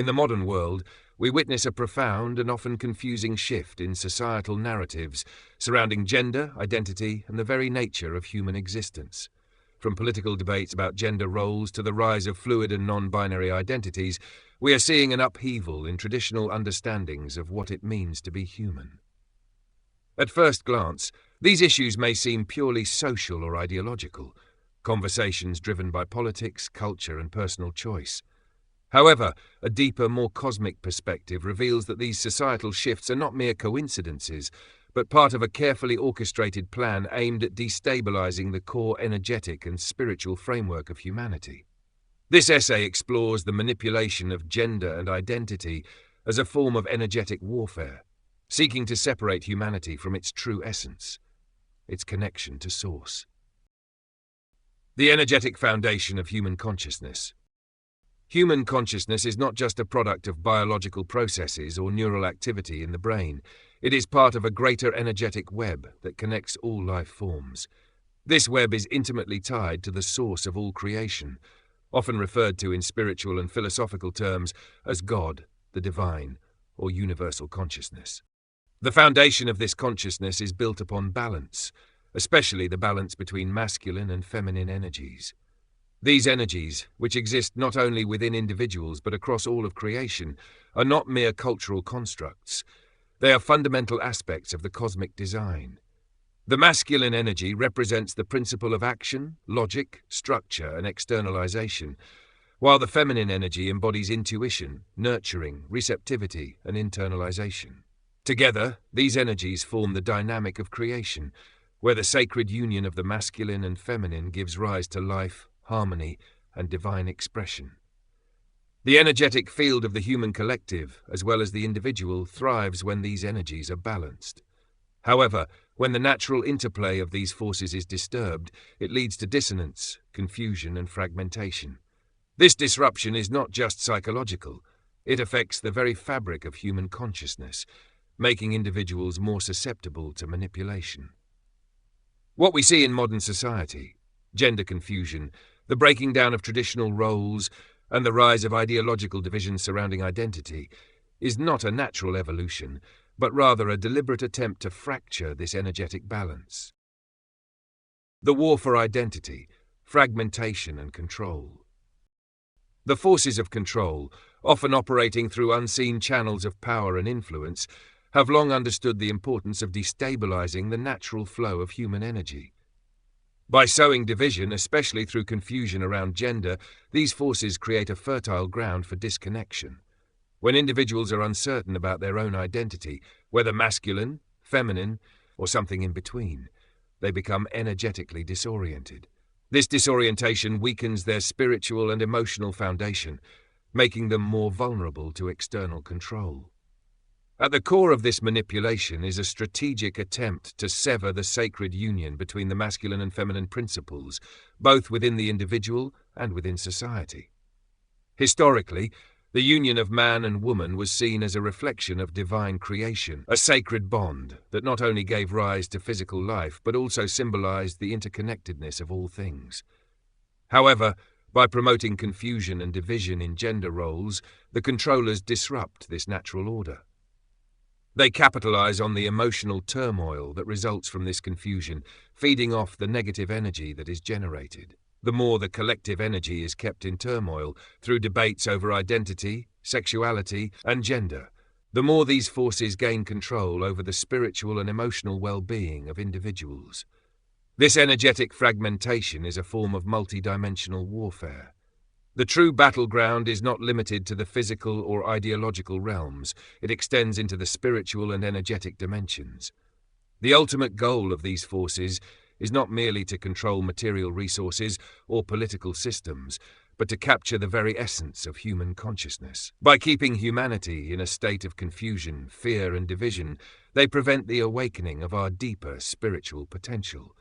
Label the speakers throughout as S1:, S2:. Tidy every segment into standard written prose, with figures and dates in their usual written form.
S1: In the modern world, we witness a profound and often confusing shift in societal narratives surrounding gender, identity, and the very nature of human existence. From political debates about gender roles to the rise of fluid and non-binary identities, we are seeing an upheaval in traditional understandings of what it means to be human. At first glance, these issues may seem purely social or ideological, conversations driven by politics, culture, and personal choice. However, a deeper, more cosmic perspective reveals that these societal shifts are not mere coincidences, but part of a carefully orchestrated plan aimed at destabilizing the core energetic and spiritual framework of humanity. This essay explores the manipulation of gender and identity as a form of energetic warfare, seeking to separate humanity from its true essence, its connection to Source. The energetic foundation of human consciousness. Human consciousness is not just a product of biological processes or neural activity in the brain. It is part of a greater energetic web that connects all life forms. This web is intimately tied to the source of all creation, often referred to in spiritual and philosophical terms as God, the divine, or universal consciousness. The foundation of this consciousness is built upon balance, especially the balance between masculine and feminine energies. These energies, which exist not only within individuals but across all of creation, are not mere cultural constructs. They are fundamental aspects of the cosmic design. The masculine energy represents the principle of action, logic, structure, and externalization, while the feminine energy embodies intuition, nurturing, receptivity, and internalization. Together, these energies form the dynamic of creation, where the sacred union of the masculine and feminine gives rise to life, harmony, and divine expression. The energetic field of the human collective, as well as the individual, thrives when these energies are balanced. However, when the natural interplay of these forces is disturbed, it leads to dissonance, confusion, and fragmentation. This disruption is not just psychological, it affects the very fabric of human consciousness, making individuals more susceptible to manipulation. What we see in modern society, gender confusion, the breaking down of traditional roles, and the rise of ideological divisions surrounding identity, is not a natural evolution, but rather a deliberate attempt to fracture this energetic balance. The war for identity, fragmentation, and control. The forces of control, often operating through unseen channels of power and influence, have long understood the importance of destabilizing the natural flow of human energy. By sowing division, especially through confusion around gender, these forces create a fertile ground for disconnection. When individuals are uncertain about their own identity, whether masculine, feminine, or something in between, they become energetically disoriented. This disorientation weakens their spiritual and emotional foundation, making them more vulnerable to external control. At the core of this manipulation is a strategic attempt to sever the sacred union between the masculine and feminine principles, both within the individual and within society. Historically, the union of man and woman was seen as a reflection of divine creation, a sacred bond that not only gave rise to physical life but also symbolized the interconnectedness of all things. However, by promoting confusion and division in gender roles, the controllers disrupt this natural order. They capitalize on the emotional turmoil that results from this confusion, feeding off the negative energy that is generated. The more the collective energy is kept in turmoil through debates over identity, sexuality, and gender, the more these forces gain control over the spiritual and emotional well-being of individuals. This energetic fragmentation is a form of multidimensional warfare. The true battleground is not limited to the physical or ideological realms. It extends into the spiritual and energetic dimensions. The ultimate goal of these forces is not merely to control material resources or political systems, but to capture the very essence of human consciousness. By keeping humanity in a state of confusion, fear, and division, they prevent the awakening of our deeper spiritual potential.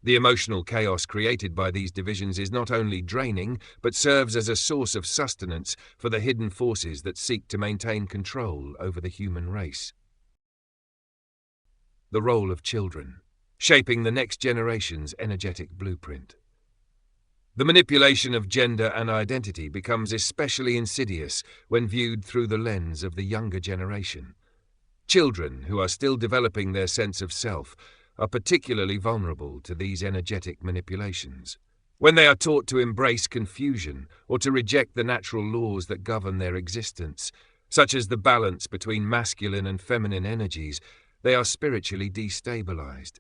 S1: The emotional chaos created by these divisions is not only draining, but serves as a source of sustenance for the hidden forces that seek to maintain control over the human race. The role of children, shaping the next generation's energetic blueprint. The manipulation of gender and identity becomes especially insidious when viewed through the lens of the younger generation. Children, who are still developing their sense of self, are particularly vulnerable to these energetic manipulations. When they are taught to embrace confusion or to reject the natural laws that govern their existence, such as the balance between masculine and feminine energies, they are spiritually destabilized.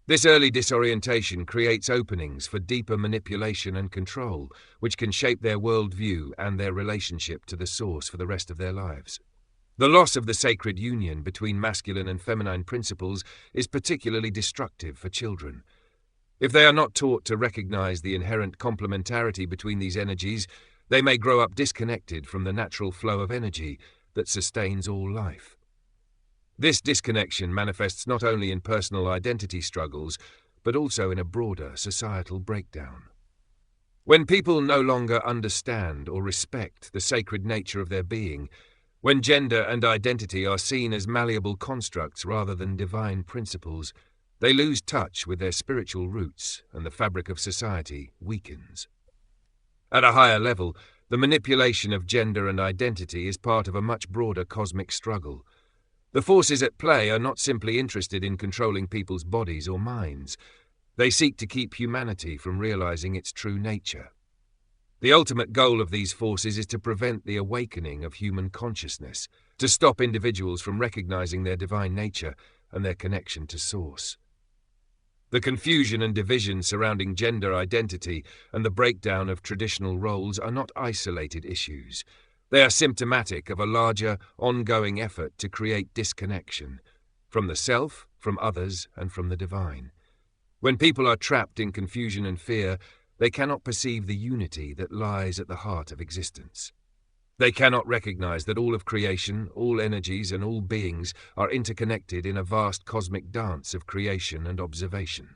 S1: This early disorientation creates openings for deeper manipulation and control, which can shape their worldview and their relationship to the source for the rest of their lives. The loss of the sacred union between masculine and feminine principles is particularly destructive for children. If they are not taught to recognize the inherent complementarity between these energies, they may grow up disconnected from the natural flow of energy that sustains all life. This disconnection manifests not only in personal identity struggles, but also in a broader societal breakdown. When people no longer understand or respect the sacred nature of their being, when gender and identity are seen as malleable constructs rather than divine principles, they lose touch with their spiritual roots and the fabric of society weakens. At a higher level, the manipulation of gender and identity is part of a much broader cosmic struggle. The forces at play are not simply interested in controlling people's bodies or minds. They seek to keep humanity from realizing its true nature. The ultimate goal of these forces is to prevent the awakening of human consciousness, to stop individuals from recognizing their divine nature and their connection to Source. The confusion and division surrounding gender identity and the breakdown of traditional roles are not isolated issues. They are symptomatic of a larger, ongoing effort to create disconnection from the self, from others, and from the divine. When people are trapped in confusion and fear, they cannot perceive the unity that lies at the heart of existence. They cannot recognize that all of creation, all energies, and all beings are interconnected in a vast cosmic dance of creation and observation.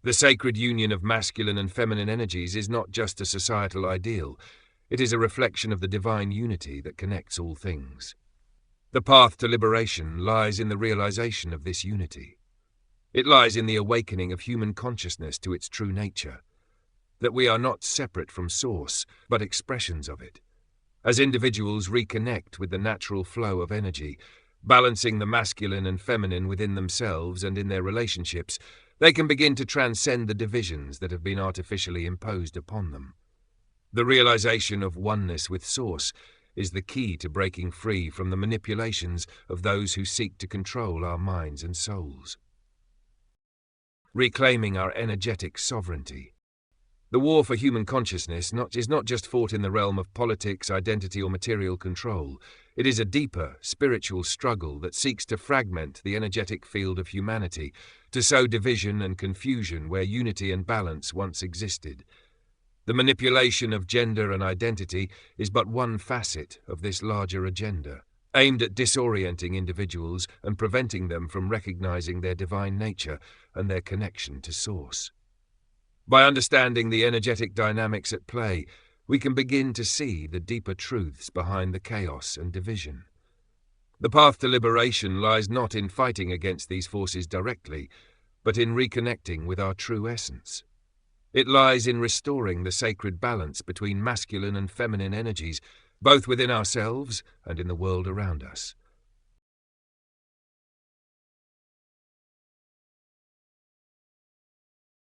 S1: The sacred union of masculine and feminine energies is not just a societal ideal. It is a reflection of the divine unity that connects all things. The path to liberation lies in the realization of this unity. It lies in the awakening of human consciousness to its true nature, that we are not separate from Source, but expressions of it. As individuals reconnect with the natural flow of energy, balancing the masculine and feminine within themselves and in their relationships, they can begin to transcend the divisions that have been artificially imposed upon them. The realization of oneness with Source is the key to breaking free from the manipulations of those who seek to control our minds and souls. Reclaiming our energetic sovereignty. The war for human consciousness is not just fought in the realm of politics, identity, or material control. It is a deeper, spiritual struggle that seeks to fragment the energetic field of humanity, to sow division and confusion where unity and balance once existed. The manipulation of gender and identity is but one facet of this larger agenda, aimed at disorienting individuals and preventing them from recognizing their divine nature and their connection to Source. By understanding the energetic dynamics at play, we can begin to see the deeper truths behind the chaos and division. The path to liberation lies not in fighting against these forces directly, but in reconnecting with our true essence. It lies in restoring the sacred balance between masculine and feminine energies, both within ourselves and in the world around us.